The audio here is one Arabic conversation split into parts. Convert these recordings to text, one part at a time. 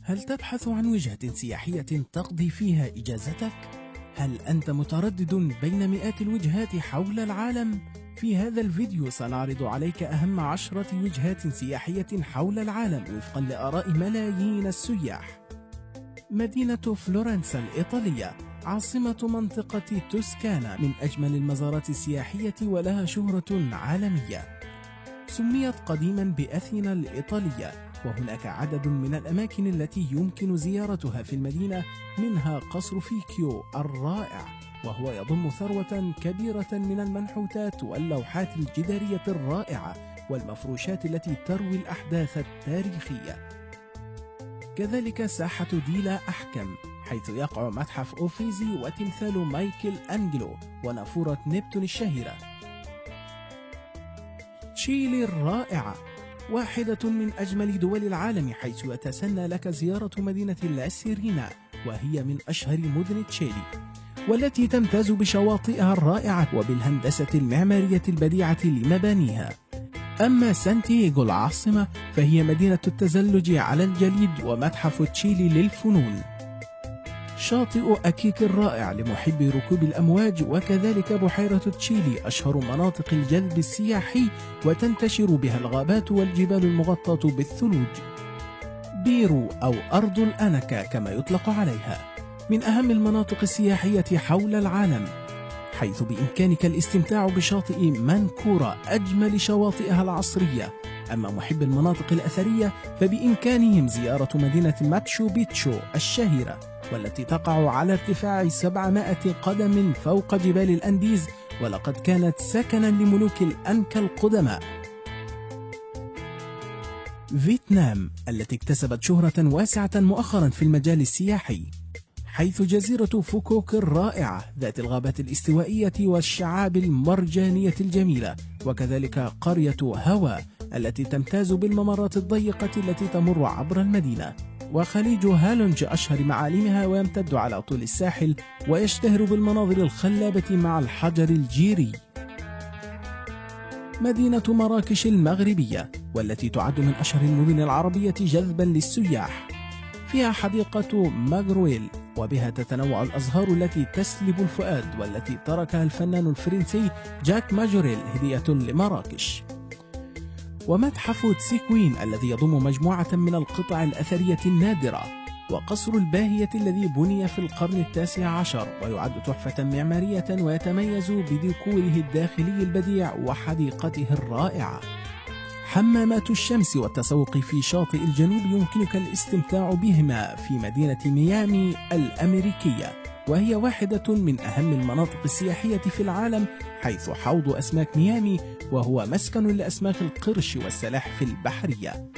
هل تبحث عن وجهة سياحية تقضي فيها إجازتك؟ هل أنت متردد بين مئات الوجهات حول العالم؟ في هذا الفيديو سنعرض عليك أهم 10 وجهات سياحية حول العالم وفقا لآراء ملايين السياح. مدينة فلورنسا الإيطالية عاصمة منطقة توسكانا من أجمل المزارات السياحية ولها شهرة عالمية. سميت قديما بأثينا الإيطالية، وهناك عدد من الأماكن التي يمكن زيارتها في المدينة، منها قصر فيكيو الرائع، وهو يضم ثروة كبيرة من المنحوتات واللوحات الجدارية الرائعة والمفروشات التي تروي الأحداث التاريخية. كذلك ساحة ديلا أحكم، حيث يقع متحف أوفيزي وتمثال مايكل أنجلو ونافورة نبتون الشهيرة. تشيلي الرائعة، واحدة من أجمل دول العالم، حيث يتسنى لك زيارة مدينة لا سيرينا، وهي من أشهر مدن تشيلي، والتي تمتاز بشواطئها الرائعة وبالهندسة المعمارية البديعة لمبانيها. أما سانتياغو العاصمة فهي مدينة التزلج على الجليد ومتحف تشيلي للفنون. شاطئ أكيك الرائع لمحبي ركوب الأمواج، وكذلك بحيرة تشيلي أشهر مناطق الجذب السياحي وتنتشر بها الغابات والجبال المغطاة بالثلوج. بيرو أو أرض الأنكا كما يطلق عليها، من أهم المناطق السياحية حول العالم، حيث بإمكانك الاستمتاع بشاطئ مانكورا أجمل شواطئها العصرية. أما محب المناطق الأثرية فبإمكانهم زيارة مدينة ماتشو بيتشو الشهيرة، والتي تقع على ارتفاع 700 قدم فوق جبال الأنديز، ولقد كانت سكنا لملوك الأنكا القدماء. فيتنام التي اكتسبت شهرة واسعة مؤخرا في المجال السياحي، حيث جزيرة فوكوك الرائعة ذات الغابات الاستوائية والشعاب المرجانية الجميلة، وكذلك قرية هوا التي تمتاز بالممرات الضيقة التي تمر عبر المدينة، وخليج هالونج أشهر معالمها ويمتد على طول الساحل ويشتهر بالمناظر الخلابة مع الحجر الجيري. مدينة مراكش المغربية، والتي تعد من أشهر المدن العربية جذبا للسياح، فيها حديقة ماغرويل، وبها تتنوع الأزهار التي تسلب الفؤاد، والتي تركها الفنان الفرنسي جاك ماجوريل هدية لمراكش. ومتحف تسيكوين الذي يضم مجموعة من القطع الأثرية النادرة، وقصر الباهية الذي بني في القرن ال19 ويعد تحفة معمارية ويتميز بديكوره الداخلي البديع وحديقته الرائعة. حمامات الشمس والتسوق في شاطئ الجنوب يمكنك الاستمتاع بهما في مدينة ميامي الأمريكية، وهي واحدة من أهم المناطق السياحية في العالم، حيث حوض أسماك ميامي وهو مسكن لأسماك القرش والسلاحف البحرية.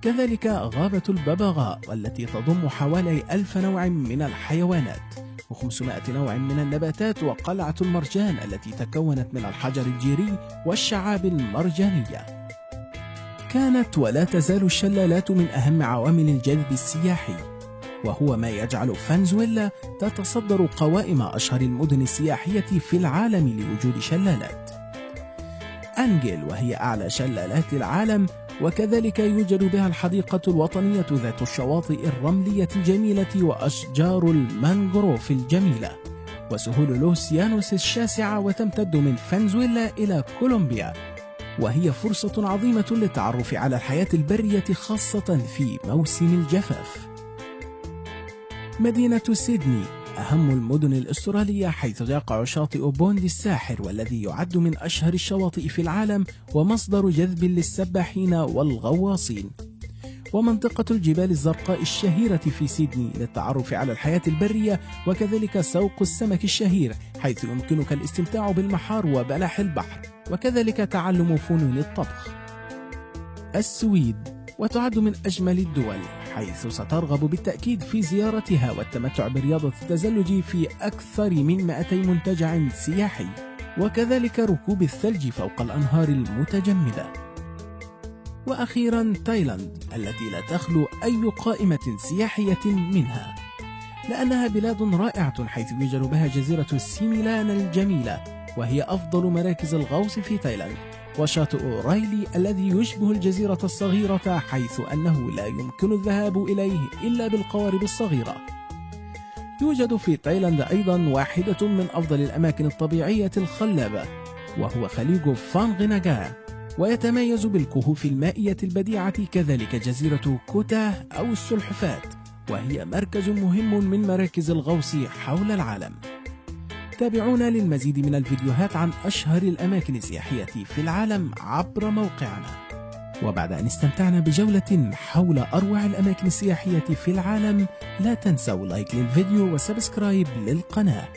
كذلك غابة الببغاء والتي تضم حوالي 1000 نوع من الحيوانات و500 نوع من النباتات، وقلعة المرجان التي تكونت من الحجر الجيري والشعاب المرجانية. كانت ولا تزال الشلالات من أهم عوامل الجذب السياحي، وهو ما يجعل فنزويلا تتصدر قوائم أشهر المدن السياحية في العالم لوجود شلالات. أنجل وهي أعلى شلالات العالم، وكذلك يوجد بها الحديقة الوطنية ذات الشواطئ الرملية الجميلة وأشجار المانغروف الجميلة، وسهول لوسيانوس الشاسعة، وتمتد من فنزويلا إلى كولومبيا، وهي فرصة عظيمة للتعرف على الحياة البرية خاصة في موسم الجفاف. مدينة سيدني أهم المدن الأسترالية، حيث يقع شاطئ بوند الساحر، والذي يعد من أشهر الشواطئ في العالم ومصدر جذب للسباحين والغواصين. ومنطقة الجبال الزرقاء الشهيرة في سيدني للتعرف على الحياة البرية، وكذلك سوق السمك الشهير، حيث يمكنك الاستمتاع بالمحار وبلح البحر، وكذلك تعلم فنون الطبخ. السويد، وتعد من أجمل الدول، حيث سترغب بالتأكيد في زيارتها والتمتع برياضة التزلج في أكثر من 200 منتجع سياحي، وكذلك ركوب الثلج فوق الأنهار المتجمدة. وأخيرا تايلاند، التي لا تخلو أي قائمة سياحية منها، لأنها بلاد رائعة، حيث يوجد بها جزيرة سيميلان الجميلة، وهي أفضل مراكز الغوص في تايلاند، وشاطئ رايلي الذي يشبه الجزيرة الصغيرة، حيث أنه لا يمكن الذهاب إليه إلا بالقوارب الصغيرة. يوجد في تايلاند أيضا واحدة من أفضل الأماكن الطبيعية الخلابة، وهو خليج فانغناغا، ويتميز بالكهوف المائية البديعة، كذلك جزيرة كوتاه أو السلحفاة، وهي مركز مهم من مراكز الغوص حول العالم. تابعونا للمزيد من الفيديوهات عن أشهر الأماكن السياحية في العالم عبر موقعنا. وبعد أن استمتعنا بجولة حول أروع الأماكن السياحية في العالم، لا تنسوا لايك للفيديو وسبسكرايب للقناة.